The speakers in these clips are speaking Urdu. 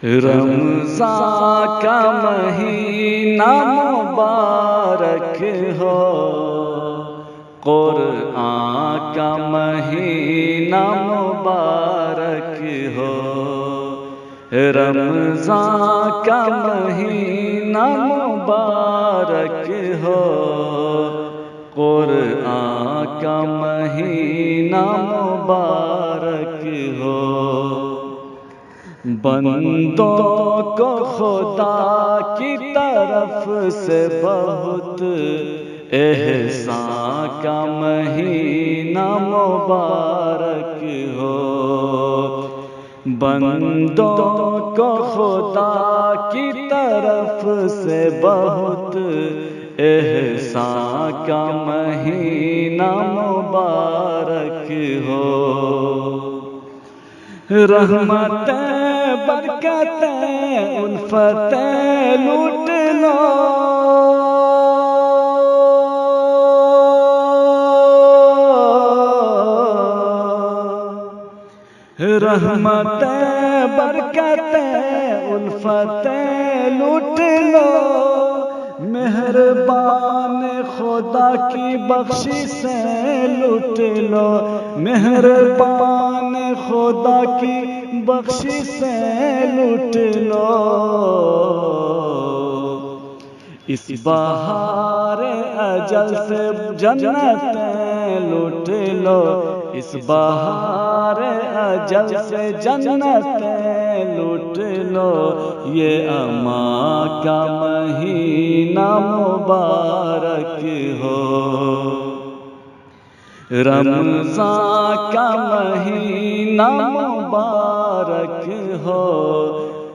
رمضان کا مہینہ مبارک ہو، قرآن کا مہینہ مبارک ہو، رمضان کا مہینہ مبارک ہو، قرآن کا مہینہ مبارک ہو۔ بندوں کو خدا کی طرف سے بہت احسان کا مہینہ مبارک ہو، بندوں کو خدا کی طرف سے بہت احسان کا مہینہ مبارک ہو۔ رحمتیں برکتیں الفتیں لوٹ لو، رحمتیں برکتیں الفتیں لوٹ لو، مہربان خدا کی بخشش سے لوٹ لو، مہربان خدا کی بخشش سے لوٹ لو۔ اس بہار اجل سے جنتیں لوٹ لو، اس بہار اجل سے جنتیں لوٹ لو، یہ امان کا مہینہ مبارک ہو۔ رمضان کا مہینہ مبارک ہو،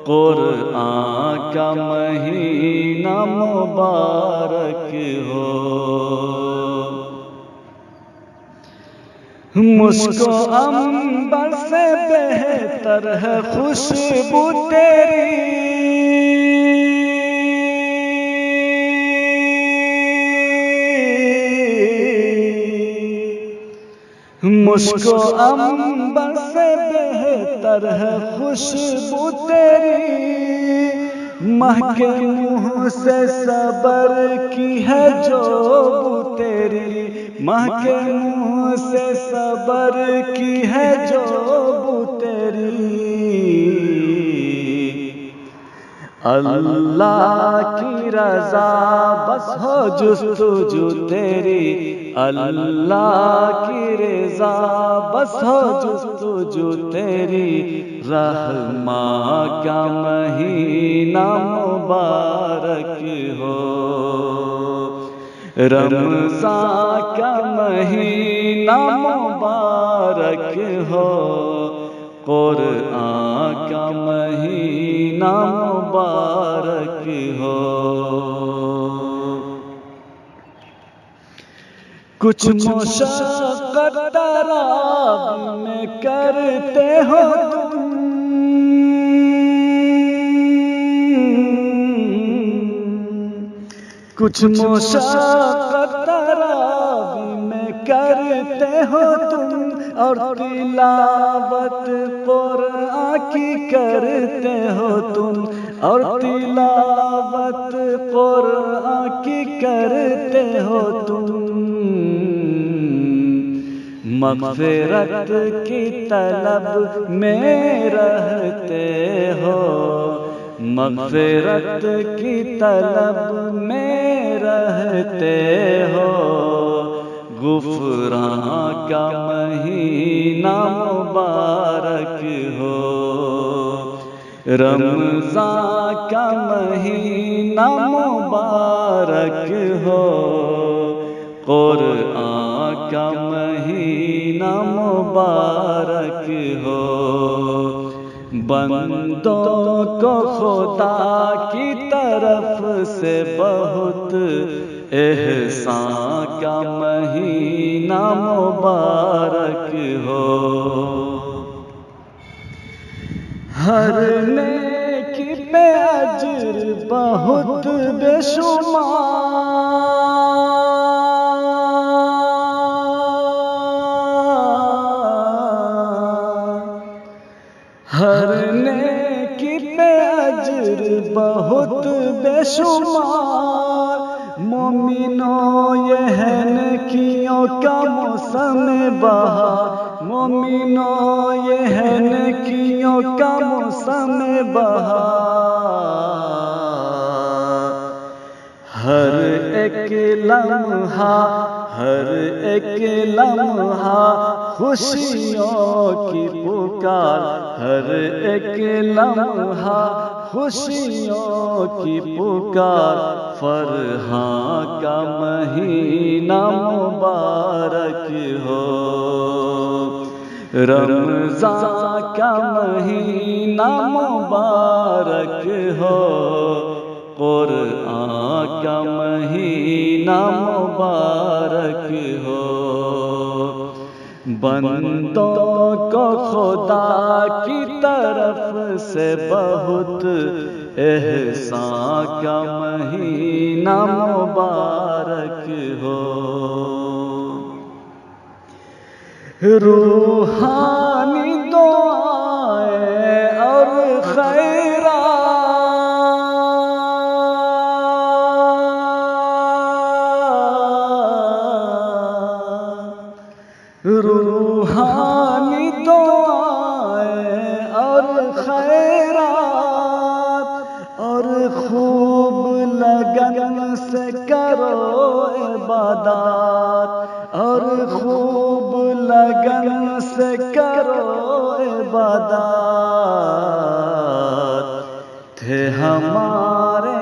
قرآن کا مہینہ مبارک ہو۔ مشک و عنبر سے بہتر ہے خوشبو تیری، مشک و عنبر سے بہتر ہے خوشبو تیری، مہک منہ سے صبر کی ہے جو بو تیری، مہک منہ سے صبر کی ہے جو بو تیری، اللہ کی رضا بس ہو جستجو تیری، اللہ کی رضا بس ہو جستجو تیری، رحمت کا مہینہ مبارک ہو۔ رمضان کا مہینہ مبارک ہو، قرآن کا مہینہ مبارک ہو۔ کچھ مشقت تراب میں کرتے ہو تم، کچھ مشقت تراب میں کرتے ہو تم، اور تلاوت قرآن کی کرتے ہو تم، اور تلاوت قرآن کی کرتے ہو تم، مغفرت کی طلب میں رہتے ہو، مغفرت کی طلب میں رہتے ہو، غفران کا مہینہ مبارک ہو۔ رمضان کا مہینہ مبارک ہو، قرآن کا مہینہ مبارک ہو، بندوں کو خدا کی طرف سے بہت احسان کا مہینہ مبارک ہو۔ ہر نیکی پہ اجر بہت بے شمار، ہر نیکی پہ اجر بہت بے شمار، مومنوں یہ ہے نیکیوں کا موسم بہار، مومنوں یہ ہے نیکیوں کا موسم بہار، ہر ایک لمحہ ہر ایک لمحہ خوشیوں کی پکار، ہر ایک لمحہ خوشیوں کی پکار، فرحاں کا مہینہ مبارک ہو، رمضان کا مہینہ مبارک ہو، قرآن کا مہینہ مبارک ہو، بندوں کو خدا کی طرف سے بہت احسان کا مہینہ مبارک ہو، روحانی دعائیں اور خیرات، روحانی دعائیں اور خیرات، اور خوب لگن سے کرو عبادات، اور خوب لگن سے کرو عبادات، تھے ہمارے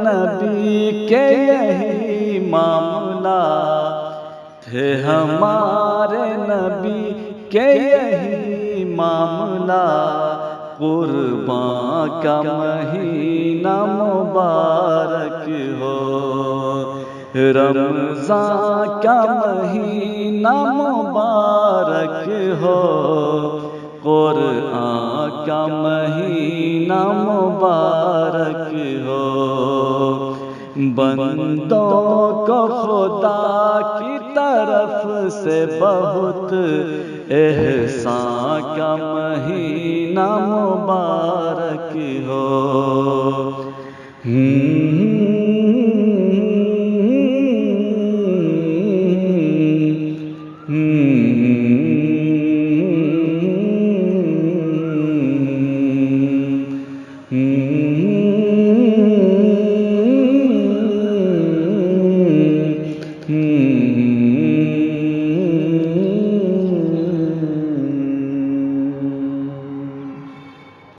نبی کے یہی معاملہ، تھے ہمارے نبی کے یہی معاملہ، قربان کا مہینہ مبارک ہو، رمضان کا مہینہ مبارک ہو، قرآن کا مہینہ مبارک ہو، بندوں کو خدا کی طرف سے بہت احسان کا مہینہ مبارک ہو،